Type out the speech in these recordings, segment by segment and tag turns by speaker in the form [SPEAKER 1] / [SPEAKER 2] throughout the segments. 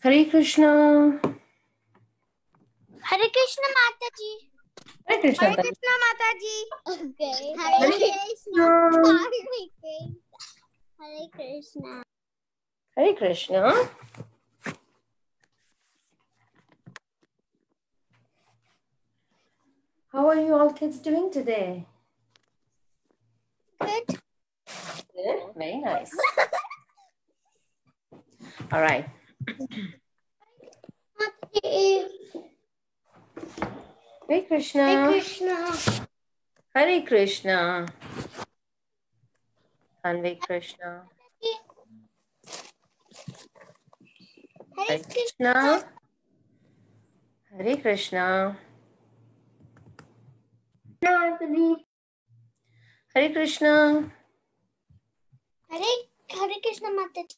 [SPEAKER 1] Hare Krishna.
[SPEAKER 2] Hare Krishna Mataji.
[SPEAKER 1] Hare Krishna.
[SPEAKER 2] Hare Krishna Mataji. Okay.
[SPEAKER 1] Hare
[SPEAKER 2] Krishna. Hare Krishna.
[SPEAKER 1] Hare Krishna. How are you all kids doing today?
[SPEAKER 2] Good.
[SPEAKER 1] Good. Very nice. All right. Hare Krishna.
[SPEAKER 2] Hare Krishna.
[SPEAKER 1] Hare Krishna. Hare Krishna.
[SPEAKER 2] Hare
[SPEAKER 1] Hare Krishna. Hare Krishna. Hare Krishna.
[SPEAKER 2] Hare Krishna Mataji.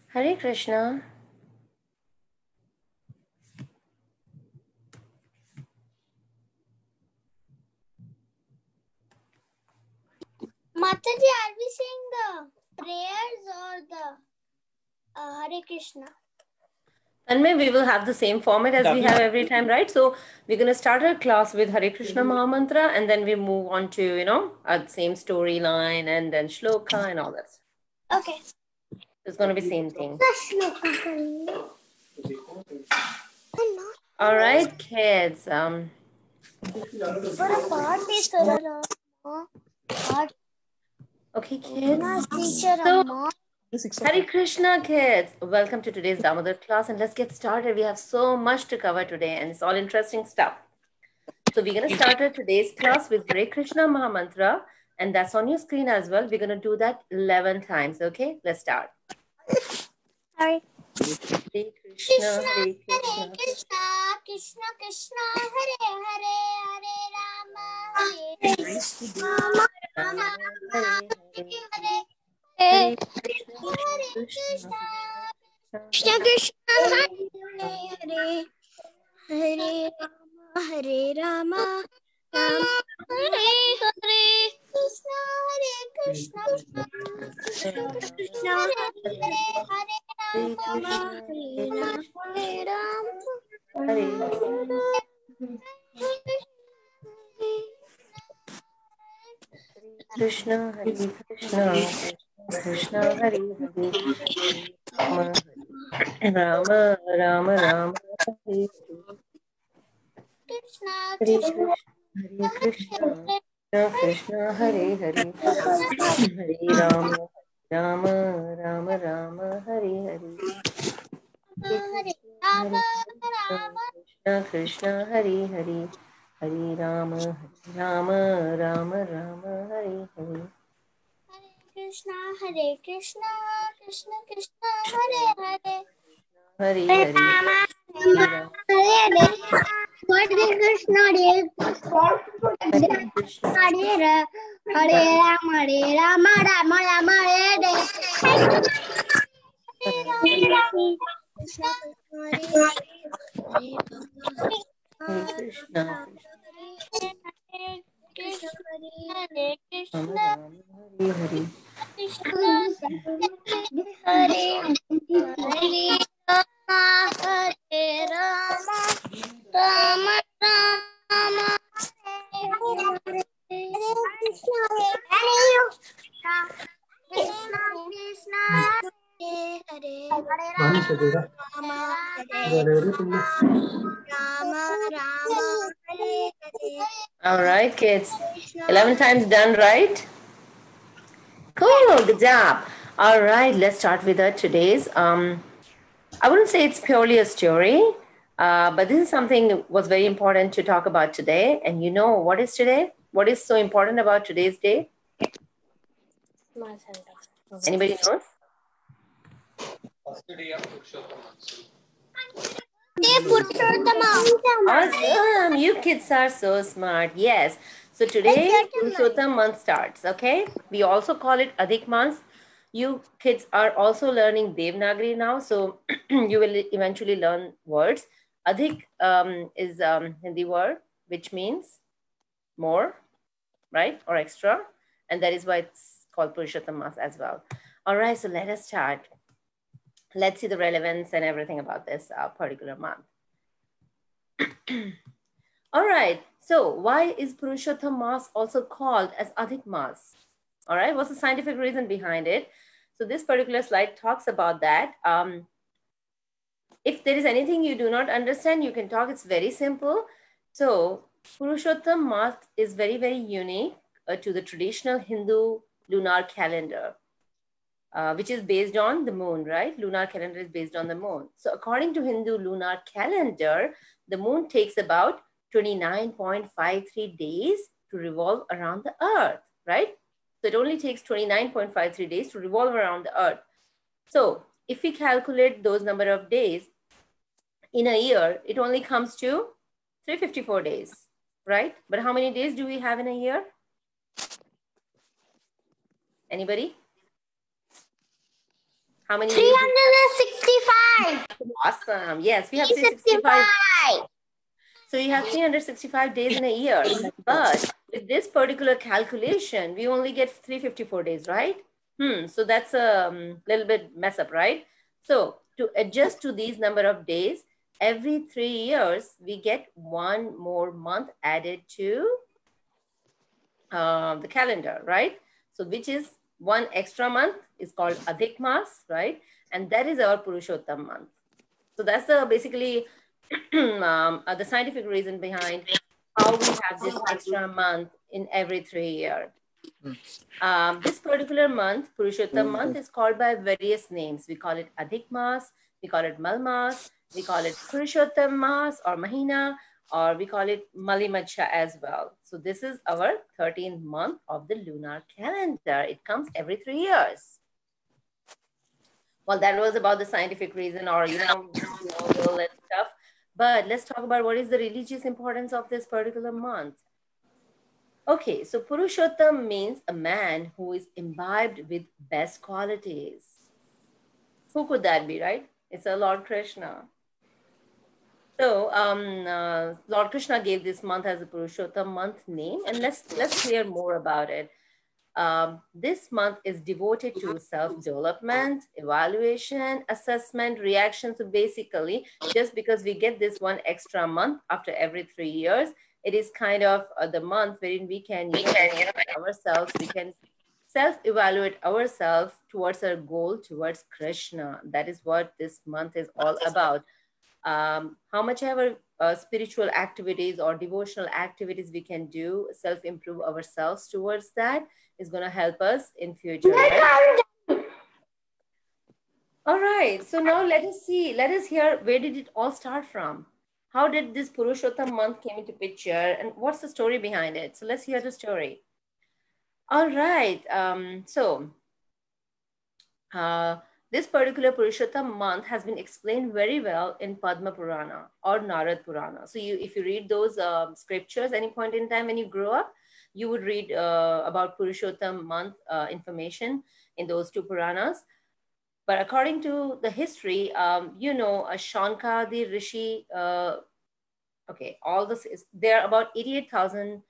[SPEAKER 1] Hare Krishna.
[SPEAKER 2] Mataji, are we saying the prayers or the Hare Krishna?
[SPEAKER 1] And maybe we will have the same format as we have every time, right? So we're going to start our class with Hare Krishna Maha Mantra, and then we move on to, our same storyline and then shloka and all that stuff.
[SPEAKER 2] Okay.
[SPEAKER 1] It's going to be same thing. All right, kids. Okay, kids. So, Hare Krishna, kids. Welcome to today's Damodar class, and let's get started. We have so much to cover today, and it's all interesting stuff. So we're going to start our today's class with Hare Krishna Maha Mantra, and that's on your screen as well. We're going to do that 11 times, okay? Let's start.
[SPEAKER 2] Hare
[SPEAKER 1] Hare Krishna, Hare Krishna,
[SPEAKER 2] Krishna, Krishna Krishna, Hare Hare, Hare Rama, Hare Rama, Rama Rama, Hare Hare.
[SPEAKER 1] Hare
[SPEAKER 2] Hare
[SPEAKER 1] Krishna,
[SPEAKER 2] Krishna, Krishna Hare Hare, Hare Rama, Hare Rama, Rama Hare Hare. Krishna, Hare Krishna, Krishna Krishna, Hare Hare, Hare Rama, Hare Rama,
[SPEAKER 1] Krishna, Hare Krishna, Krishna, Hare Hare, Rama, Rama, Rama, Hare
[SPEAKER 2] Krishna,
[SPEAKER 1] Hare Krishna, Krishna, Hare Hare, Hare Rama, Rama, Rama, Rama, Hare Hare, Krishna, Krishna, Hare Hare, Hare Rama, Rama, Rama, Rama, Hare Hare.
[SPEAKER 2] Krishna, Hare Krishna, Krishna Krishna, Hare Hare.
[SPEAKER 1] Hare Hare,
[SPEAKER 2] Hare Hare. Hare Krishna, Hare Krishna, Hare Rama, Hare Rama, Rama Rama, Hare Hare. Krishna,
[SPEAKER 1] Hare Krishna,
[SPEAKER 2] Krishna, Hare Krishna,
[SPEAKER 1] Rama, Hare Hare.
[SPEAKER 2] Krishna, Hare Hare, Rama, Hare Rama, Rama Rama, Hare Hare. Krishna, Krishna, Hare Hare, Rama, Hare Rama, Rama, Hare Hare.
[SPEAKER 1] All right, kids. 11 times done, right? Cool, good job. All right, let's start with today's. I wouldn't say it's purely a story, but this is something that was very important to talk about today. And you know what is today? What is so important about today's day? Anybody knows?
[SPEAKER 3] First day of Purushotma.
[SPEAKER 1] Awesome. You kids are so smart. Yes. So today, Purushottam month starts, okay? We also call it Adhik month. You kids are also learning Devanagari now, so you will eventually learn words. Adhik is Hindi word, which means more, right? Or extra. And that is why it's called Purushottam month as well. All right, so let us start. let's see the relevance and everything about this particular month. All right. So why is Purushottam Mas also called as Adhik Mas? All right. What's the scientific reason behind it? So this particular slide talks about that. If there is anything you do not understand, you can talk. It's very simple. So Purushottam Mas is very, very unique to the traditional Hindu lunar calendar. Which is based on the moon, right? Lunar calendar is based on the moon. So according to Hindu lunar calendar, the moon takes about 29.53 days to revolve around the earth, right? So it only takes 29.53 days to revolve around the earth. So if we calculate those number of days in a year, it only comes to 354 days, right? But how many days do we have in a year? Anybody? How many
[SPEAKER 2] 365.
[SPEAKER 1] Awesome. Yes, we have 365. So you have 365 days in a year. But with this particular calculation, we only get 354 days, right? So that's a little bit mess up, right? So to adjust to these number of days, every 3 years, we get one more month added to the calendar, right? So which is one extra month is called Adhik Mas, right? And that is our Purushottam month. So that's the basically the scientific reason behind how we have this extra month in every 3 years. This particular month, Purushottam month, is called by various names. We call it Adhik Mas, we call it Mal Mas, we call it Purushottam Mas or Mahina, or we call it Malimacha as well. So this is our 13th month of the lunar calendar. It comes every 3 years. Well, that was about the scientific reason or, you know, novel and stuff. But let's talk about what is the religious importance of this particular month. Okay, so Purushottam means a man who is imbibed with best qualities. Who could that be, right? It's a Lord Krishna. So Lord Krishna gave this month as a Purushottam month name, and let's hear more about it. This month is devoted to self-development, evaluation, assessment, reaction. So basically, just because we get this one extra month after every 3 years, it is kind of the month wherein we can, ourselves, we can self-evaluate ourselves towards our goal, towards Krishna. That is what this month is all about. How much ever spiritual activities or devotional activities we can do, self-improve ourselves towards that is going to help us in future. Right? All right. So now let us hear, where did it all start from? How did this Purushottam month came into picture and what's the story behind it? So let's hear the story. All right. This particular Purushottam month has been explained very well in Padma Purana or Narad Purana. So if you read those scriptures any point in time when you grow up, you would read about Purushottam month information in those two Puranas. But according to the history, Shankadi Rishi, there are about 88,000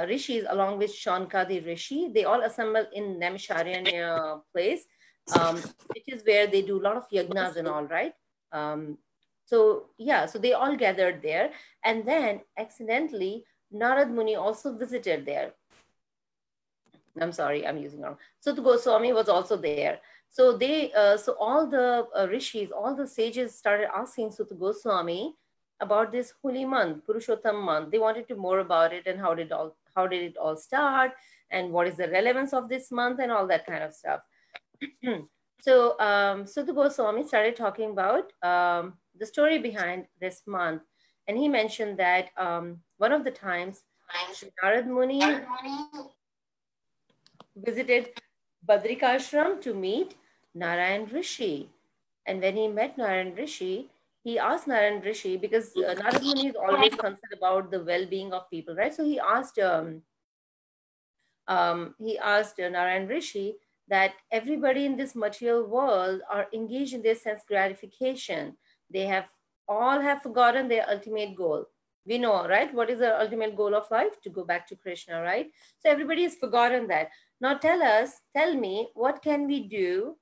[SPEAKER 1] rishis along with Shankadi Rishi. They all assemble in Naimisharanya place. Which is where they do a lot of yagnas and all, right? So they all gathered there. And then accidentally, Narad Muni also visited there. I'm sorry, I'm using wrong. Sut Goswami was also there. So so all the rishis, all the sages started asking Sut Goswami about this holy month, Purushottam month. They wanted to more about it and how did it all start and what is the relevance of this month and all that kind of stuff. So Sutta Goswami started talking about the story behind this month. And he mentioned that one of the times Narad Muni visited Badrikashram to meet Narayan Rishi. And when he met Narayan Rishi, he asked Narayan Rishi, because Narad Muni is always concerned about the well-being of people, right? So he asked Narayan Rishi that everybody in this material world are engaged in their sense gratification. They all have forgotten their ultimate goal. We know, right? What is the ultimate goal of life? To go back to Krishna, right? So everybody has forgotten that. Now tell me, what can we do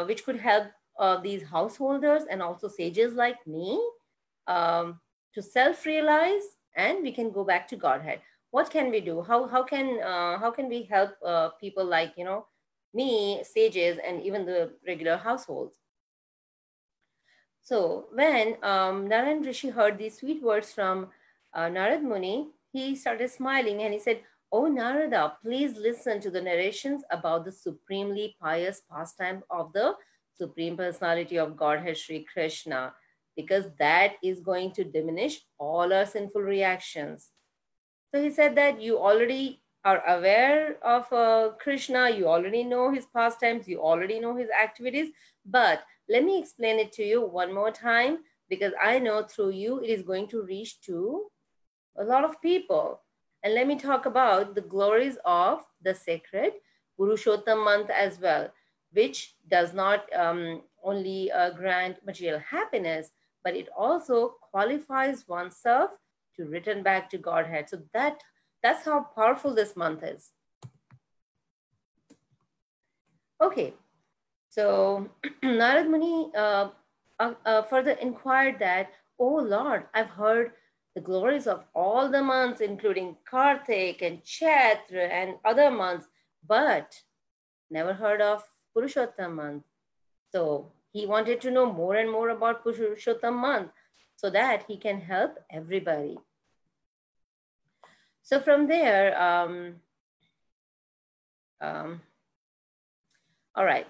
[SPEAKER 1] which could help these householders and also sages like me to self-realize, and we can go back to Godhead. What can we do? How can we help people like me, sages, and even the regular households? So when Narayan Rishi heard these sweet words from Narad Muni, he started smiling and he said, "Oh Narada, please listen to the narrations about the supremely pious pastime of the Supreme Personality of Godhead Sri Krishna, because that is going to diminish all our sinful reactions." So he said that you already are aware of Krishna, you already know his pastimes, you already know his activities, but let me explain it to you one more time, because I know through you it is going to reach to a lot of people. And let me talk about the glories of the sacred Purushottam month as well, which does not only grant material happiness, but it also qualifies oneself to return back to Godhead. So that's how powerful this month is. Okay, so Narad Muni further inquired that, "Oh Lord, I've heard the glories of all the months, including Kartik and Chaitra and other months, but never heard of Purushottam month." So he wanted to know more and more about Purushottam month so that he can help everybody. So from there, all right.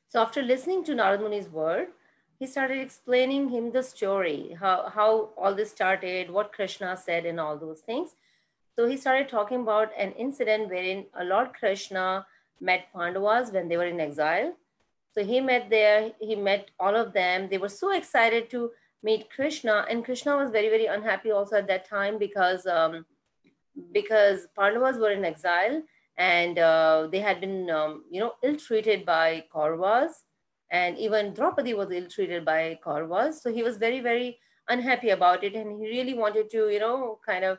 [SPEAKER 1] So after listening to Narad Muni's word, he started explaining him the story, how all this started, what Krishna said and all those things. So he started talking about an incident wherein Lord Krishna met Pandavas when they were in exile. So he met all of them. They were so excited to meet Krishna, and Krishna was very, very unhappy also at that time because Pandavas were in exile, and they had been, ill-treated by Kauravas, and even Draupadi was ill-treated by Kauravas. So he was very, very unhappy about it, and he really wanted to, kind of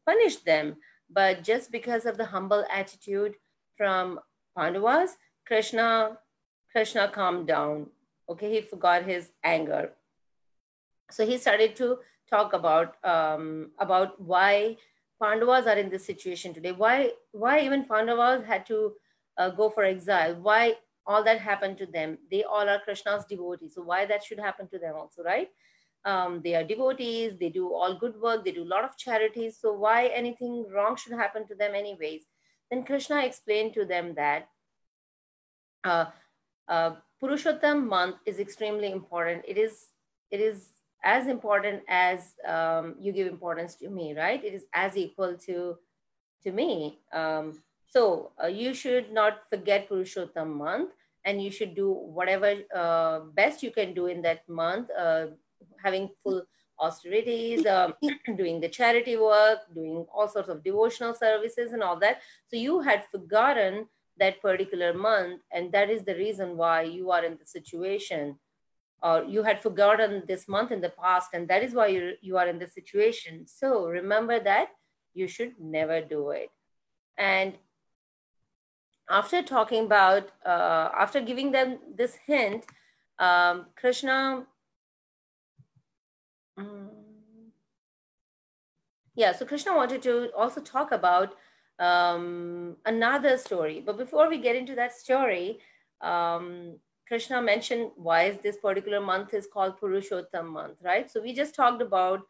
[SPEAKER 1] punish them. But just because of the humble attitude from Pandavas, Krishna calmed down. Okay, he forgot his anger. So he started to talk about why Pandavas are in this situation today. Why even Pandavas had to go for exile? Why all that happened to them? They all are Krishna's devotees. So why that should happen to them also, right? They are devotees. They do all good work. They do a lot of charities. So why anything wrong should happen to them anyways? Then Krishna explained to them that uh, Purushottam month is extremely important. It is as important as you give importance to me, right? It is as equal to me. So you should not forget Purushottam month, and you should do whatever best you can do in that month, having full austerities, doing the charity work, doing all sorts of devotional services and all that. So you had forgotten that particular month, and that is the reason why you are in the situation, or you had forgotten this month in the past, and that is why you are in this situation. So remember that you should never do it. And after talking about, after giving them this hint, Krishna, so Krishna wanted to also talk about another story. But before we get into that story, Krishna mentioned why is this particular month is called Purushottam month, right? So we just talked about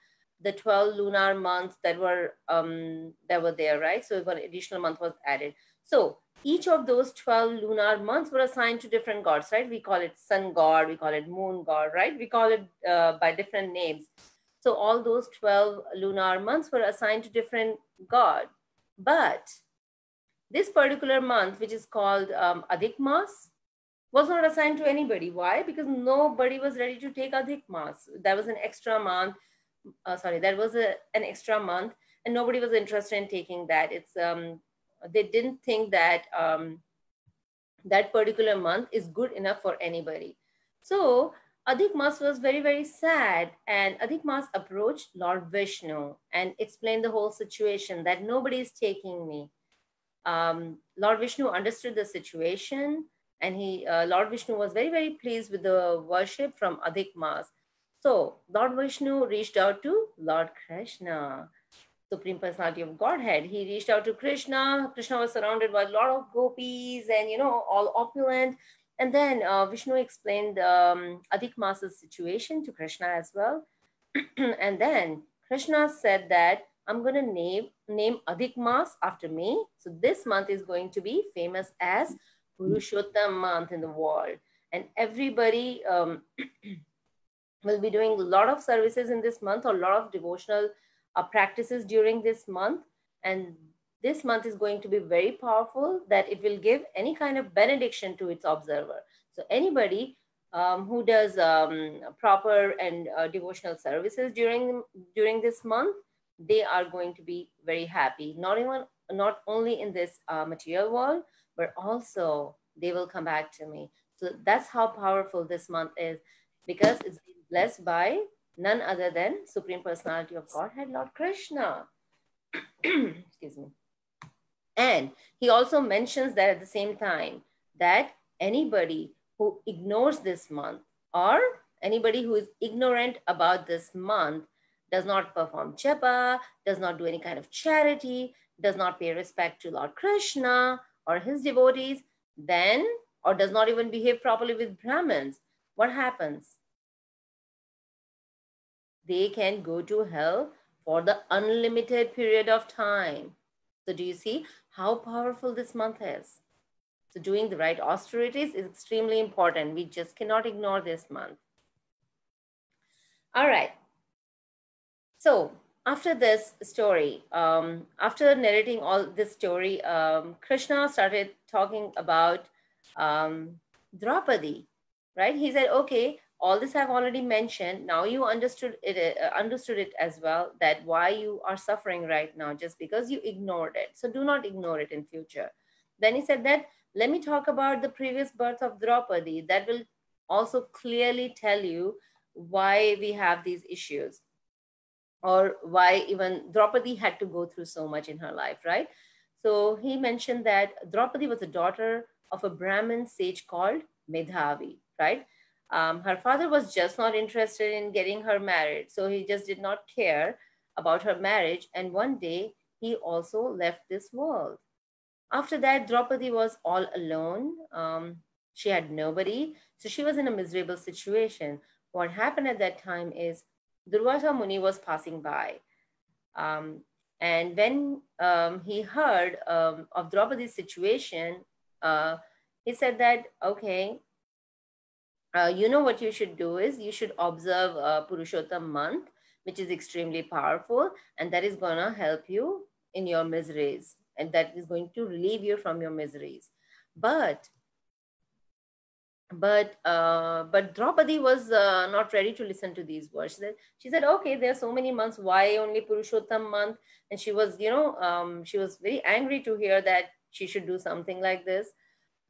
[SPEAKER 1] the 12 lunar months that were there, right? So one additional month was added. So each of those 12 lunar months were assigned to different gods, right? We call it sun god, we call it moon god, right? We call it by different names. So all those 12 lunar months were assigned to different god. But this particular month, which is called Adhik Mas, was not assigned to anybody. Why? Because nobody was ready to take Adhik Mas. That was an extra month. That was an extra month, and nobody was interested in taking that. It's they didn't think that that particular month is good enough for anybody. So Adhik Mas was very, very sad, and Adhik Mas approached Lord Vishnu and explained the whole situation that nobody is taking me. Lord Vishnu understood the situation, and Lord Vishnu was very, very pleased with the worship from Adhik Mas. So Lord Vishnu reached out to Lord Krishna, Supreme Personality of Godhead. He reached out to Krishna. Krishna was surrounded by a lot of gopis and, all opulent. And then Vishnu explained Adhik Masa's situation to Krishna as well. And then Krishna said that I'm going to name Adhik Mas after me. So this month is going to be famous as Purushotma month in the world. And everybody will be doing a lot of services in this month, or a lot of devotional practices during this month. And this month is going to be very powerful, that it will give any kind of benediction to its observer. So anybody who does proper and devotional services during this month, they are going to be very happy. Not only in this material world, but also they will come back to me. So that's how powerful this month is, because it's been blessed by none other than Supreme Personality of Godhead, Lord Krishna. Excuse me. And he also mentions that at the same time, that anybody who ignores this month, or anybody who is ignorant about this month, does not perform japa, does not do any kind of charity, does not pay respect to Lord Krishna or his devotees, then, or does not even behave properly with Brahmins, what happens? They can go to hell for the unlimited period of time. So do you see how powerful this month is? So doing the right austerities is extremely important. We just cannot ignore this month. All right. So after this story, after narrating all this story, Krishna started talking about Draupadi, right? He said, okay, all this I've already mentioned. Now you understood it as well, that why you are suffering right now, just because you ignored it. So do not ignore it in future. Then he said that, let me talk about the previous birth of Draupadi. That will also clearly tell you why we have these issues, or why even Draupadi had to go through so much in her life, right? So he mentioned that Draupadi was the daughter of a Brahmin sage called Medhavi, right? Her father was just not interested in getting her married. So he just did not care about her marriage. And one day he also left this world. After that, Draupadi was all alone. She had nobody. So she was in a miserable situation. What happened at that time is Durvasa Muni was passing by. And when he heard of Draupadi's situation, he said that, okay, you know what you should do is you should observe Purushottam month, which is extremely powerful, and that is going to help you in your miseries, and that is going to relieve you from your miseries. But Draupadi was not ready to listen to these words. She said, okay, there are so many months, why only Purushottam month? And she was, she was very angry to hear that she should do something like this.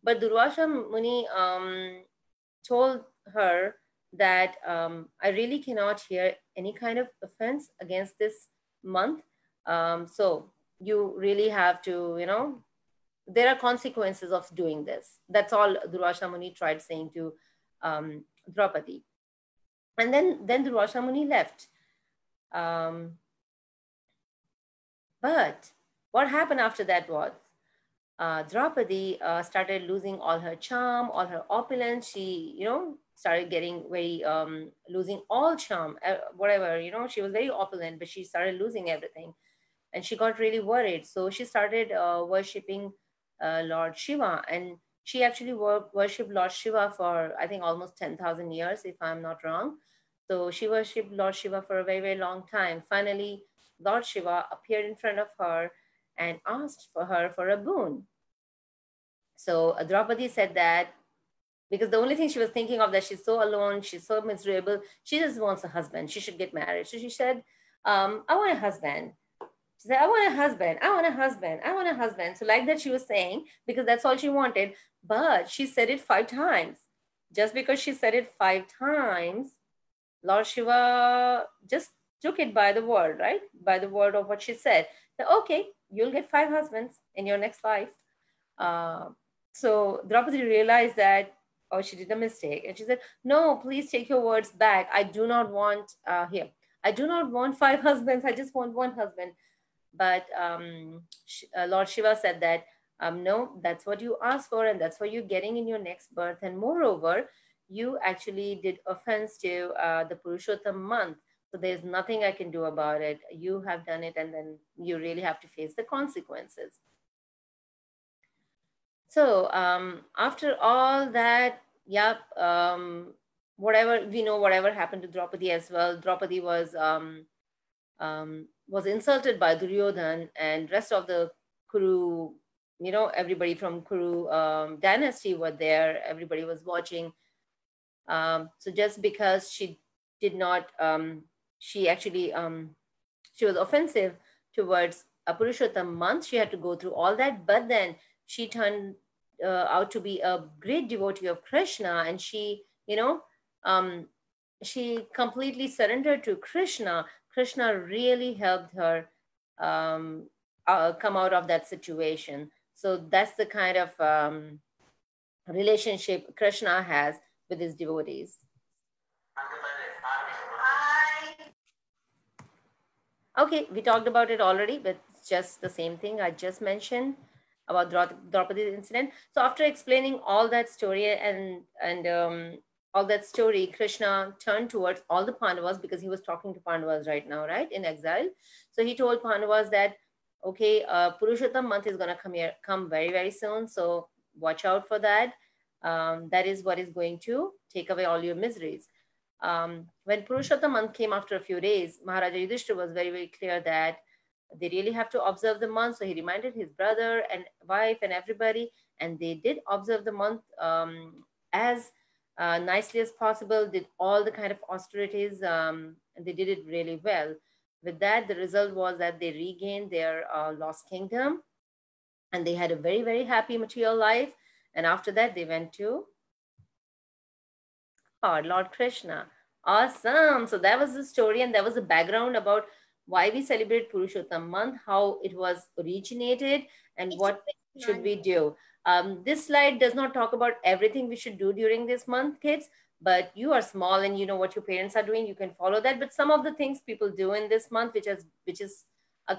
[SPEAKER 1] But Durvasa Muni told her that I really cannot hear any kind of offense against this month. So you really have to, there are consequences of doing this. That's all Durvasa Muni tried saying to Draupadi. And then Durvasa Muni left. But what happened after that was, Draupadi started losing all her charm, all her opulence. She, started getting very, losing all charm, whatever, she was very opulent, but she started losing everything. And she got really worried. So she started worshipping Lord Shiva. And she actually worshipped Lord Shiva for, I think, almost 10,000 years, if I'm not wrong. So she worshipped Lord Shiva for a very, very long time. Finally, Lord Shiva appeared in front of her and asked for her for a boon. So Draupadi said that, because the only thing she was thinking of, that she's so alone, she's so miserable, she just wants a husband, she should get married. So she said, I want a husband. She said, I want a husband, I want a husband, I want a husband. So like that she was saying, because that's all she wanted, but she said it 5 times. Just because she said it 5 times, Lord Shiva just took it by the word, right? By the word of what she said. Okay, you'll get 5 husbands in your next life. Uh, so Draupadi realized that, oh, she did a mistake. And she said, no, please take your words back. I do not want, I do not want 5 husbands. I just want one husband. But Lord Shiva said that, no, that's what you asked for, and that's what you're getting in your next birth. And moreover, you actually did offense to the Purushottam month. So there's nothing I can do about it. You have done it, and then you really have to face the consequences. So after all that, yep, whatever we know, whatever happened to Draupadi as well. Draupadi was insulted by Duryodhan and rest of the Kuru. You know, everybody from Kuru dynasty were there. Everybody was watching. So just because she did not, she actually she was offensive towards a Purushottam month. She had to go through all that, but then she turned out to be a great devotee of Krishna, and she, um, she completely surrendered to Krishna. Krishna really helped her come out of that situation. So that's the kind of relationship Krishna has with his devotees. Okay, we talked about it already, but it's just the same thing I just mentioned about Draupadi's incident. So after explaining all that story and all that story, Krishna turned towards all the Pandavas because he was talking to Pandavas right now, right, in exile. So he told Pandavas that, okay, Purushottam month is going to come very, very soon. So watch out for that. That is what is going to take away all your miseries. When Purushottam month came after a few days, Maharaja Yudhishthira was very, very clear that they really have to observe the month. So he reminded his brother and wife and everybody, and they did observe the month as nicely as possible, did all the kind of austerities, and they did it really well. With that, the result was that they regained their lost kingdom, and they had a very, very happy material life. And after that, they went to Lord Krishna. Awesome. So that was the story, and that was the background about why we celebrate Purushottam month, how it was originated, and what should we do. This slide does not talk about everything we should do during this month, kids, but you are small and you know what your parents are doing. You can follow that. But some of the things people do in this month, which is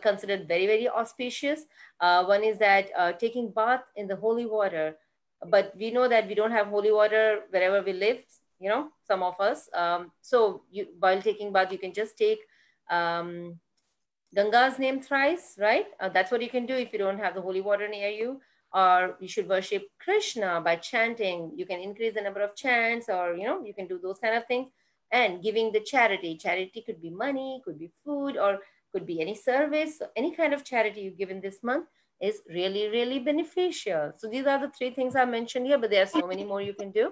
[SPEAKER 1] considered very, very auspicious. One is that taking bath in the holy water. But we know that we don't have holy water wherever we live, some of us. So while taking bath, you can just take Ganga's name thrice, right? That's what you can do if you don't have the holy water near you. Or you should worship Krishna by chanting. You can increase the number of chants, or you can do those kind of things. And giving the charity. Charity could be money, could be food, or could be any service. So any kind of charity you give in this month is really, really beneficial. So these are the 3 things I mentioned here, but there are so many more you can do.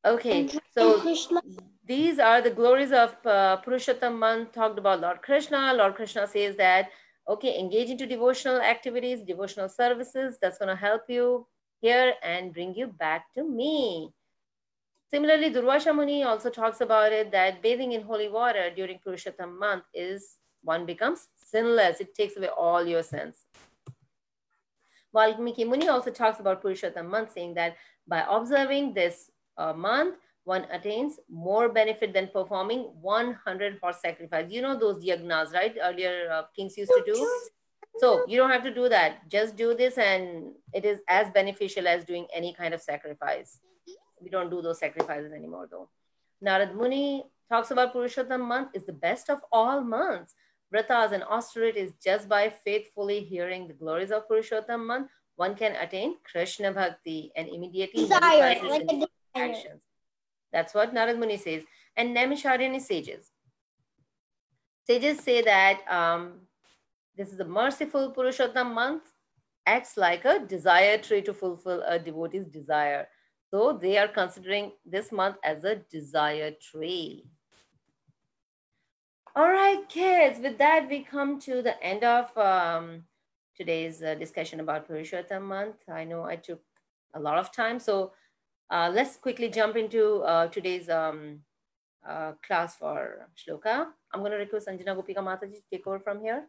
[SPEAKER 1] Okay, so these are the glories of Purushottam month, talked about Lord Krishna. Lord Krishna says that, okay, engage into devotional activities, devotional services. That's going to help you here and bring you back to me. Similarly, Durvasha Muni also talks about it, that bathing in holy water during Purushottam month one becomes sinless. It takes away all your sins. Valmiki Muni also talks about Purushottam month, saying that by observing this month, one attains more benefit than performing 100 horse sacrifice. You know those yagnas, right? Earlier kings used to do. So you don't have to do that. Just do this, and it is as beneficial as doing any kind of sacrifice. We don't do those sacrifices anymore, though. Narad Muni talks about Purushottam month is the best of all months. Vratas and austerities, just by faithfully hearing the glories of Purushottam month, one can attain Krishna Bhakti and immediately nullify his actions. That's what Narad Muni says. And Naimisharyani sages. Sages say that this is a merciful Purushottam month, acts like a desire tree to fulfill a devotee's desire. So they are considering this month as a desire tree. All right, kids, with that, we come to the end of today's discussion about Purushottam month. I know I took a lot of time, so let's quickly jump into today's class for Shloka. I'm going to request Sanjana Gopika Mataji to take over from here.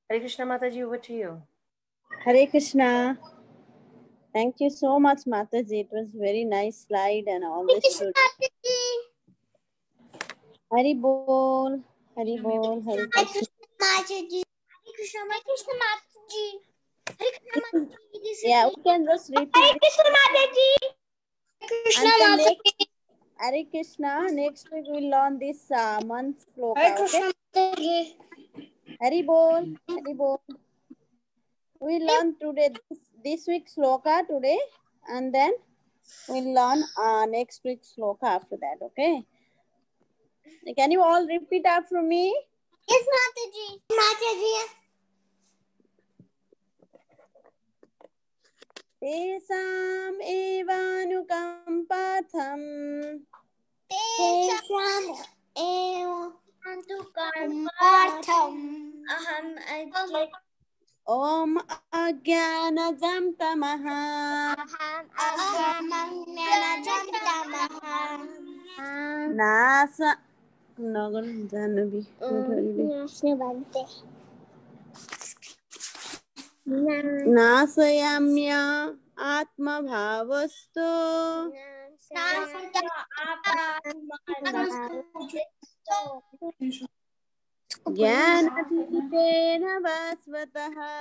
[SPEAKER 1] Hare Krishna Mataji, over to you.
[SPEAKER 4] Hare Krishna. Thank you so much, Mataji. It was very nice slide and all this. Hari Bol, Hari Bol, Hari Krishna.
[SPEAKER 2] Mataji. Hare Krishna Mataji. Hare Krishna Mataji.
[SPEAKER 4] Yeah, we can just repeat.
[SPEAKER 2] Hare Krishna Mataji. Krishna Mataji.
[SPEAKER 4] Hare Krishna. Next week we'll learn this month's sloka.
[SPEAKER 2] Hare Krishna Mataji.
[SPEAKER 4] Hari Bol, Hari Bol. We learn today this week's sloka today, and then we'll learn next week's sloka after that. Okay. Can you all repeat after me?
[SPEAKER 2] Yes, Mataji. Mataji.
[SPEAKER 4] Tesam evanukampatham.
[SPEAKER 2] Tesam evanukampatham.
[SPEAKER 4] Om ajnanajam tamaha.
[SPEAKER 2] Ajnanajam tamaha.
[SPEAKER 4] Nasa. Nagan Janabi. Nasayamya atma bhavasto. Jnanadipena vasvataha.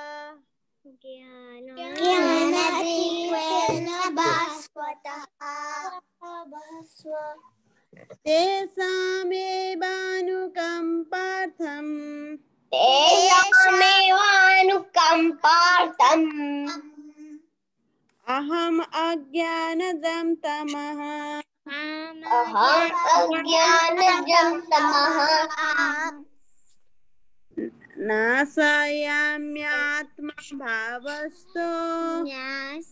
[SPEAKER 2] Jnanadipena vasvataha.
[SPEAKER 4] Tesamevanukampartham.
[SPEAKER 2] Tesamevanukampartham.
[SPEAKER 4] Aham ajnanajam tamaha.
[SPEAKER 2] Aham ajnanajam tamaha.
[SPEAKER 4] Nasayamyatma bhavasto.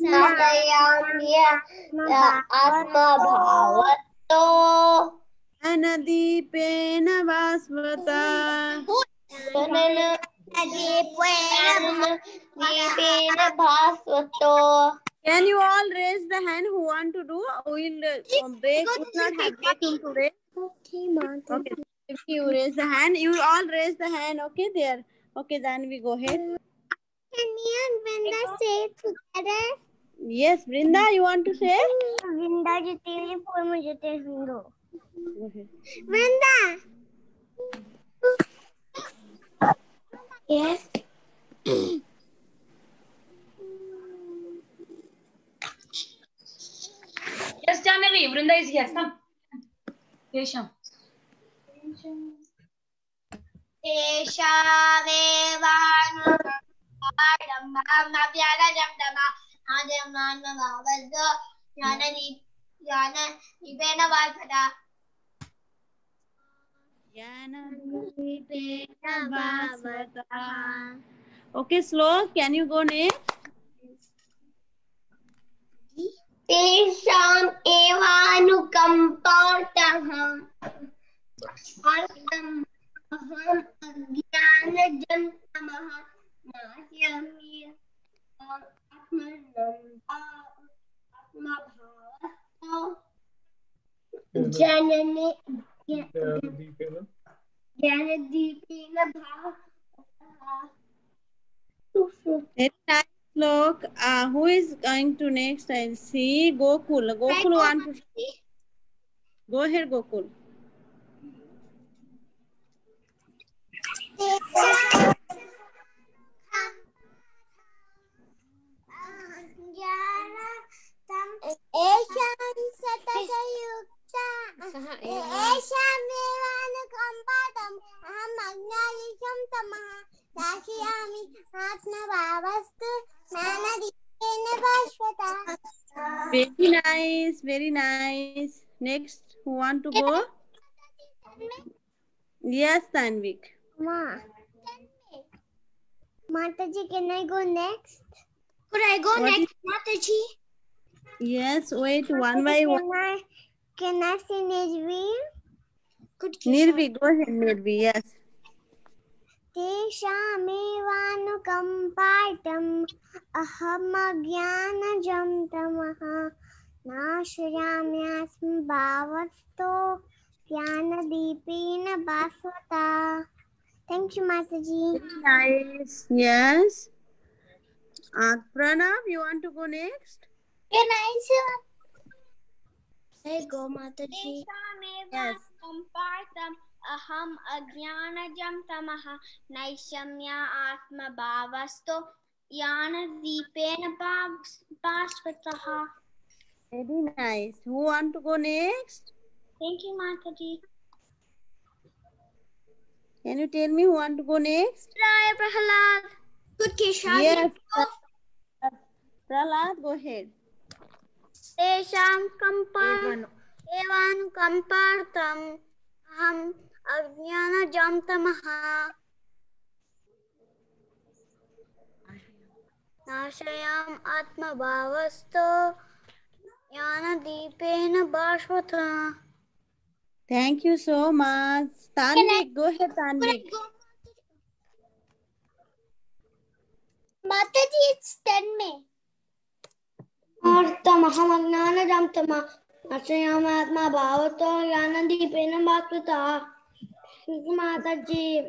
[SPEAKER 2] Nasayamya atma bhavato.
[SPEAKER 4] Anadipena vasvata.
[SPEAKER 2] Dipena bhasvato.
[SPEAKER 4] Can you all raise the hand who want to do? We'll break. We'll not have breaking today. Okay. If you raise the hand, you all raise the hand. Okay, there. Okay, then we go ahead.
[SPEAKER 2] Can me and Vrinda say it together?
[SPEAKER 4] Yes, Brinda, you want to say?
[SPEAKER 2] Vrinda jiteli for me jite hingo.
[SPEAKER 4] Go ahead.
[SPEAKER 2] Vrinda. Yes.
[SPEAKER 5] Yes, Janavi. Vrinda is here. Come. Kesham.
[SPEAKER 4] Okay, slow. Can you go next?
[SPEAKER 2] Tesham evanukampartaham. Aham ajnanajam tamaha. Nasyami atma bhavato. Janadipena bhavato.
[SPEAKER 4] Very nice, Lok. Who is going to next? I'll see. Gokul. Gokul want to. Go ahead, Gokul. Very nice, very nice. Next, who want to go? Yes, Tanvik.
[SPEAKER 2] Mataji, can I go next? Could I go
[SPEAKER 4] What
[SPEAKER 2] next, Mataji?
[SPEAKER 4] Yes, wait, one by one.
[SPEAKER 2] Can I say Nirvi?
[SPEAKER 4] Nirvi, go ahead, Nirvi, yes.
[SPEAKER 2] Teshamevanukampartam ahamagyanajam tamaha nashayamyasm bhavasto Dipina Baswata. Thank you, Mataji.
[SPEAKER 4] Nice. Yes. Pranav, you want to go next?
[SPEAKER 2] Can I say? Go, Mataji.
[SPEAKER 4] Yes.
[SPEAKER 2] Aham Ajnanajam Tamaha Naishamya Atma Bhavasto Yana Dipena Baswataha.
[SPEAKER 4] Very nice. Who want to go next?
[SPEAKER 2] Thank you, Mataji.
[SPEAKER 4] Can you tell me who want to go next?
[SPEAKER 2] Raya Prahalad. Good Kishan.
[SPEAKER 4] Yes. Prahlad, go ahead.
[SPEAKER 2] Tesham Evan Kampartam Aham Ajnana Jamtamaha Nashayam Atma Bhavasto Yana Deepena Bhashvata.
[SPEAKER 4] Thank you so much. Tanvik, go ahead, Tanvik.
[SPEAKER 2] Mataji, it's 10 May. Aham Ajnana Jamtama Nashayam Atma Bhavasto Yana Deepena Bhashvata. Mataji.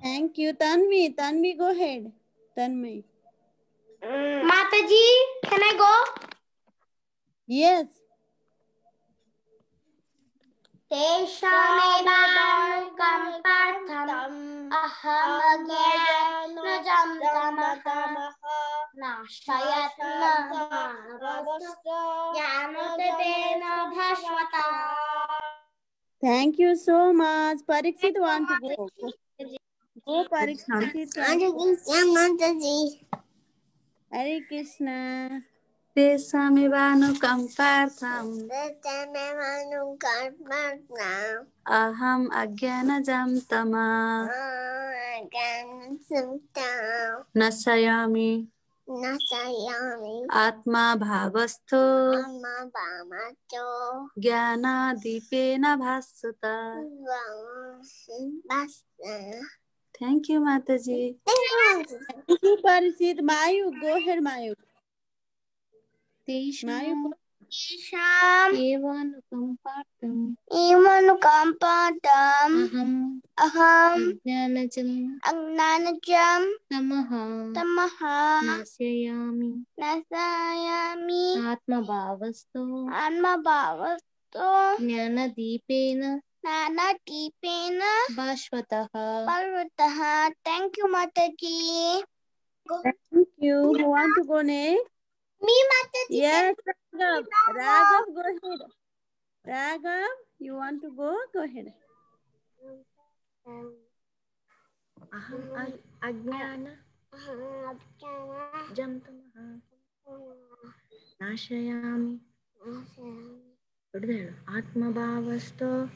[SPEAKER 4] Thank you, Tanvi. Tanvi, go ahead. Tanvi.
[SPEAKER 2] Mataji, can I go?
[SPEAKER 4] Yes.
[SPEAKER 2] Teshamevanukampartham aham ajnanajam tamaha nashayatna jnanatepena bhashvata.
[SPEAKER 4] Thank you so much. Parikshit want to go. Go, Parikshit. Hare Krishna.
[SPEAKER 1] Tesamevanukampartham aham ajnanajam tama nasayami atma bhavasto jnana dipena bhasata. Thank you, Mataji.
[SPEAKER 4] Thank you, Parikshit. Mayu, go ahead, Mayu. Mayu,
[SPEAKER 2] Tesham
[SPEAKER 1] Evanukampartham
[SPEAKER 2] aham
[SPEAKER 1] ajnanajam
[SPEAKER 2] ajnanajam
[SPEAKER 1] tamaha
[SPEAKER 2] nasayami
[SPEAKER 1] atma bhavasto
[SPEAKER 2] atma bhavasto
[SPEAKER 1] jnana dipena bhashvataha.
[SPEAKER 2] Thank you, Mataji.
[SPEAKER 4] thank you. Who want to go next?
[SPEAKER 2] Me, Mataji.
[SPEAKER 4] Yes, Raghav. Raghav, go ahead. Raghav, you want to go? Go ahead.
[SPEAKER 1] Aham ajnana jam tamaha nashayami atma bhavasto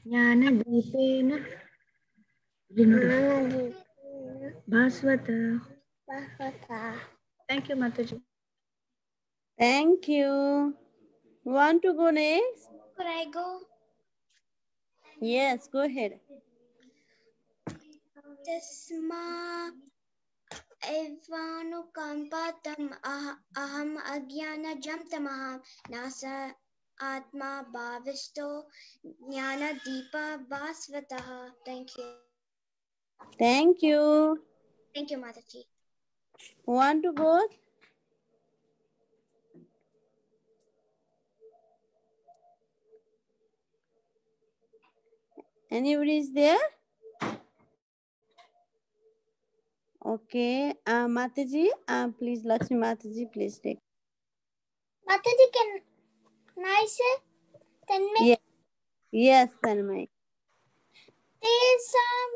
[SPEAKER 1] jnana dipena bhasvata. Thank you, Mataji.
[SPEAKER 4] Thank you. Want to go next?
[SPEAKER 2] Could I go?
[SPEAKER 4] Yes, go ahead.
[SPEAKER 2] Tasma Evanukampatam aham ajnana jamtamaha nasa atma bhavisto jnana deepa basvataha. Thank you.
[SPEAKER 4] Thank you.
[SPEAKER 2] Thank you, Mataji.
[SPEAKER 4] Want to go? Anybody is there? Okay. Mataji, please, Laxmi Mataji, please take.
[SPEAKER 2] Mataji, can I say?
[SPEAKER 4] Yes, yes, Tanmay.
[SPEAKER 2] Tesam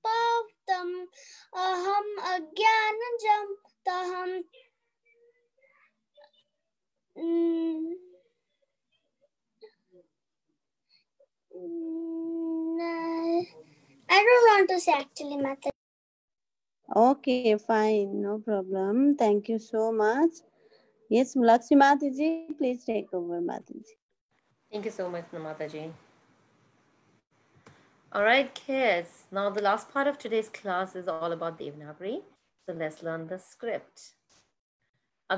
[SPEAKER 2] evakpavtam aham ajnanajam taham I don't want to say actually, Mataji.
[SPEAKER 4] Okay, fine, no problem. Thank you so much. Yes, Laxmi Mataji, please take over, Mataji.
[SPEAKER 1] Thank you so much, Mataji. All right, kids. Now the last part of today's class is all about Devanagari. So let's learn the script.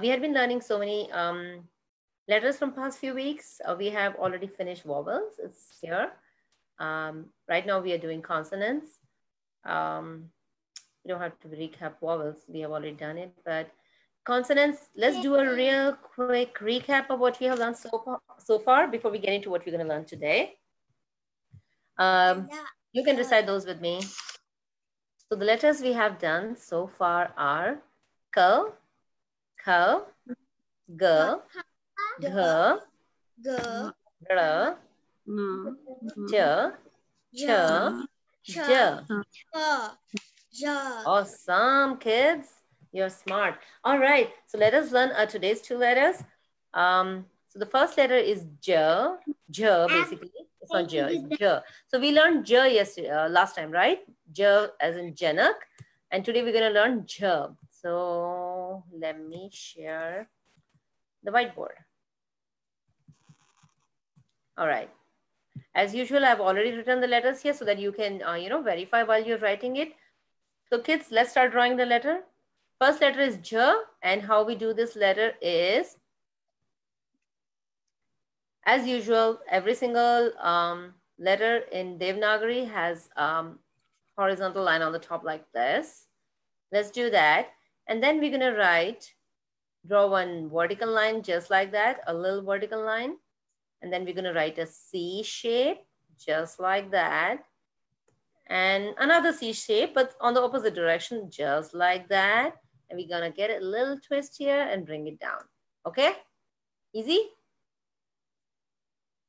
[SPEAKER 1] We had been learning so many letters from past few weeks. We have already finished vowels. It's here. Right now we are doing consonants. We don't have to recap vowels. We have already done it, but consonants, let's do a real quick recap of what we have learned so far before we get into what we're going to learn today. You can recite those with me. So the letters we have done so far are K, K, G, G, R, Ch, Ch, J. Awesome, kids. You're smart. All right. So let us learn today's two letters. So the first letter is J. J basically. It's not J. It's J. So we learned J yesterday, last time, right? J as in Janak. And today we're going to learn J. So let me share the whiteboard. All right. As usual, I've already written the letters here so that you can, verify while you're writing it. So kids, let's start drawing the letter. First letter is J, and how we do this letter is, as usual, every single letter in Devanagari has horizontal line on the top like this. Let's do that. And then we're gonna draw one vertical line just like that, a little vertical line. And then we're gonna write a C shape, just like that. And another C shape, but on the opposite direction, just like that. And we're gonna get a little twist here and bring it down. Okay? Easy?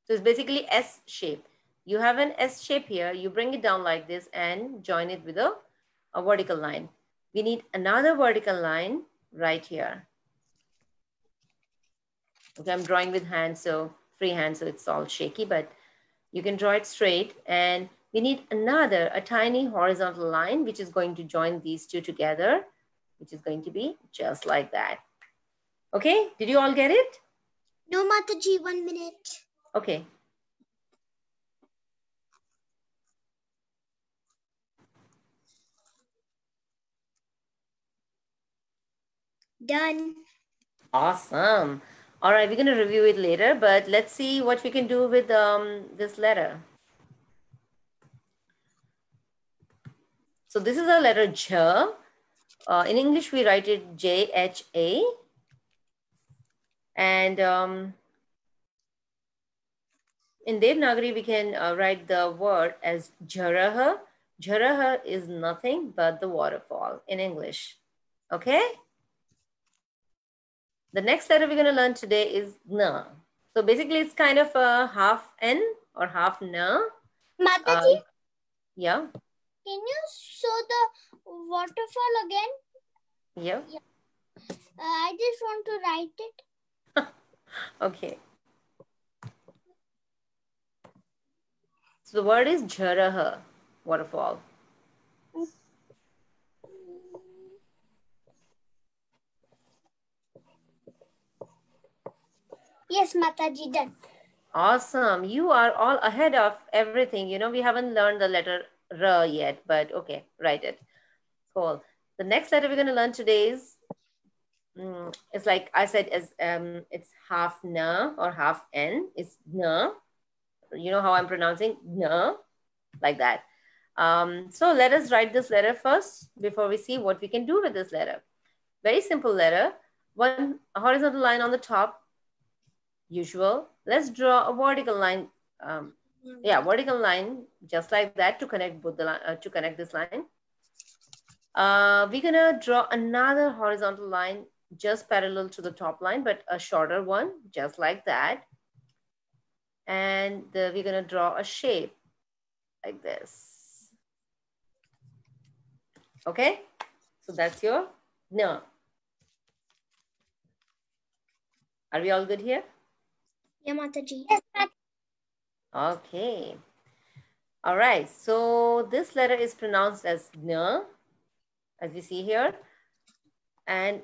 [SPEAKER 1] So it's basically S shape. You have an S shape here, you bring it down like this and join it with a vertical line. We need another vertical line right here. Okay, I'm drawing with hand, so freehand, so it's all shaky, but you can draw it straight. And we need a tiny horizontal line, which is going to join these two together, which is going to be just like that. Okay, did you all get it?
[SPEAKER 2] No, Mataji, 1 minute.
[SPEAKER 1] Okay.
[SPEAKER 2] Done.
[SPEAKER 1] Awesome. All right, we're going to review it later, but let's see what we can do with this letter. So this is a letter J. In English, we write it J-H-A. And in Devanagari, we can write the word as Jaraha. Jaraha is nothing but the waterfall in English. Okay? The next letter we're going to learn today is N. So basically, it's kind of a half N or half N.
[SPEAKER 2] Mataji,
[SPEAKER 1] yeah.
[SPEAKER 2] can you show the waterfall again?
[SPEAKER 1] Yeah.
[SPEAKER 2] I just want to write it.
[SPEAKER 1] Okay. So the word is Jaraha, waterfall.
[SPEAKER 2] Yes, Mataji, done.
[SPEAKER 1] Awesome. You are all ahead of everything. You know, we haven't learned the letter R yet, but okay, write it. Cool. The next letter we're going to learn today is, it's like I said, it's half N or half N. It's N. You know how I'm pronouncing N? Like that. So let us write this letter first before we see what we can do with this letter. Very simple letter. One horizontal line on the top, usual. Let's draw a vertical line. Vertical line, just like that, to connect both to connect this line. We're gonna draw another horizontal line just parallel to the top line, but a shorter one, just like that. And we're gonna draw a shape like this. Okay, so that's your N. Are we all good here?
[SPEAKER 2] Yeah, Mataji. Yes, Mataji.
[SPEAKER 1] Okay. All right, so this letter is pronounced as N, as we see here. And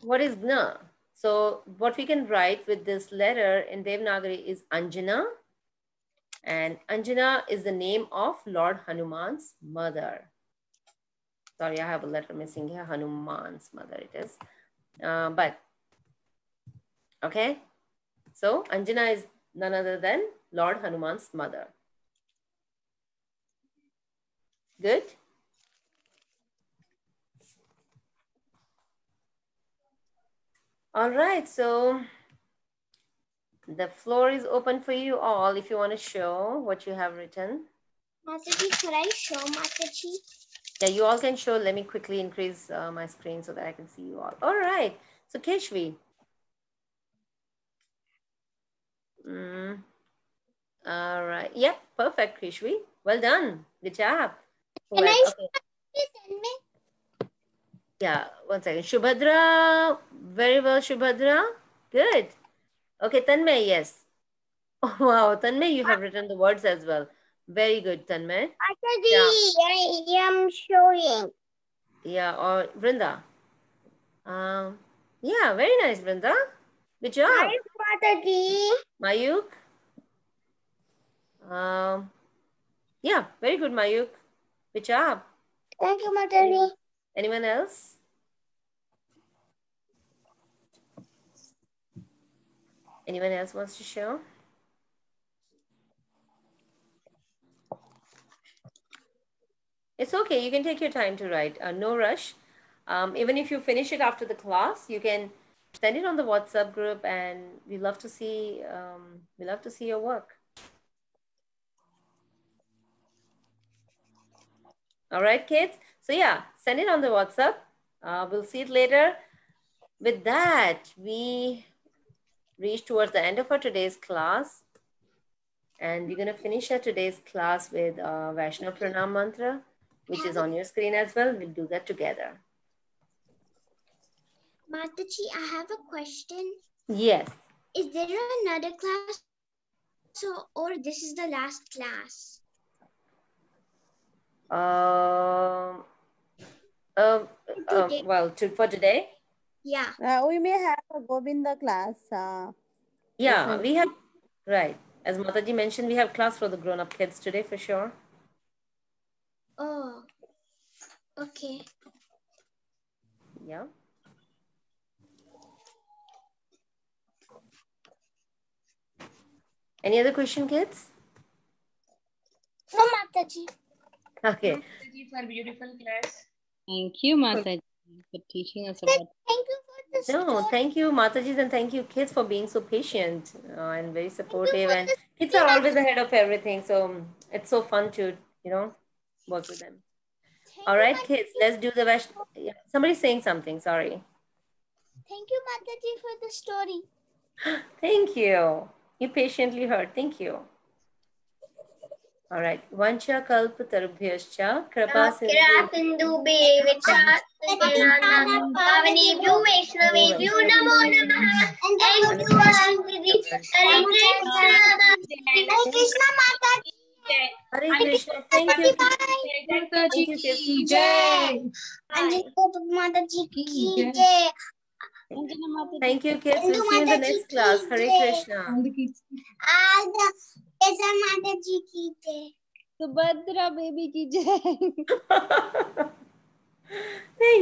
[SPEAKER 1] what is N? So what we can write with this letter in Devanagari is Anjana. And Anjana is the name of Lord Hanuman's mother. Sorry, I have a letter missing here. Hanuman's mother it is. But, okay. So, Anjana is none other than Lord Hanuman's mother. Good? All right, so the floor is open for you all if you want to show what you have written.
[SPEAKER 2] Mataji, could I show Mataji?
[SPEAKER 1] Yeah, you all can show. Let me quickly increase my screen so that I can see you all. All right, so Keshvi. All right, yep, perfect, Keshvi. Well done. Good job.
[SPEAKER 2] Can I
[SPEAKER 1] Okay.
[SPEAKER 2] send me?
[SPEAKER 1] Yeah, one second. Shubhadra, very well, Shubhadra. Good. Okay, Tanmay, yes. Oh, wow, Tanmay, you have written the words as well. Very good, Tanmay.
[SPEAKER 2] Mataji,
[SPEAKER 1] Yeah.
[SPEAKER 2] I am showing.
[SPEAKER 1] Yeah, or Vrinda. Yeah, very nice, Vrinda. Good job.
[SPEAKER 2] Hi, Mataji.
[SPEAKER 1] Mayuk. Yeah, very good, Mayuk. Good job.
[SPEAKER 2] Thank you, Mataji.
[SPEAKER 1] Anyone else? Anyone else wants to show? It's okay. You can take your time to write. No rush. Even if you finish it after the class, you can send it on the WhatsApp group, and we love to see your work. All right, kids. So yeah, send it on the WhatsApp. We'll see it later. With that, we reach towards the end of our today's class. And we're going to finish our today's class with Vaishnav Pranam Mantra, which is on your screen as well. We'll do that together.
[SPEAKER 2] Mataji, I have a question.
[SPEAKER 1] Yes.
[SPEAKER 2] Is there another class or this is the last class?
[SPEAKER 1] Well, for today?
[SPEAKER 2] Yeah.
[SPEAKER 4] We may have a Govinda class.
[SPEAKER 1] Yeah, we have, right. As Mataji mentioned, we have class for the grown-up kids today for sure.
[SPEAKER 2] Oh, okay.
[SPEAKER 1] Yeah. Any other question, kids?
[SPEAKER 2] No, Mataji.
[SPEAKER 1] Okay.
[SPEAKER 5] Mataji for beautiful class.
[SPEAKER 6] Thank you, Mataji, for teaching us about.
[SPEAKER 2] Thank you for the
[SPEAKER 1] No, thank you, Mataji, and thank you, kids, for being so patient and very supportive. And kids are always ahead of everything, so it's so fun to, work with them. All right, kids, let's do the best. Yeah, somebody's saying something. Sorry.
[SPEAKER 2] Thank you, Mataji, for the story.
[SPEAKER 1] Thank you. You patiently heard. Thank you. All right. Vancha kalpa tarubhyascha kripa
[SPEAKER 2] Sindhu Pavanebhyo Vaishnavebhyo Namo Namaha. Thank you, Mataji. Hare Krishna, Mataji.
[SPEAKER 1] Hare Krishna. Thank you.
[SPEAKER 5] Mataji ki jai.
[SPEAKER 2] Mataji ki jai.
[SPEAKER 1] Thank you, kids. We'll see you in the next class. Hare Krishna.
[SPEAKER 2] Mataji ki jai.
[SPEAKER 4] Subhadra baby ki jai.
[SPEAKER 1] Thank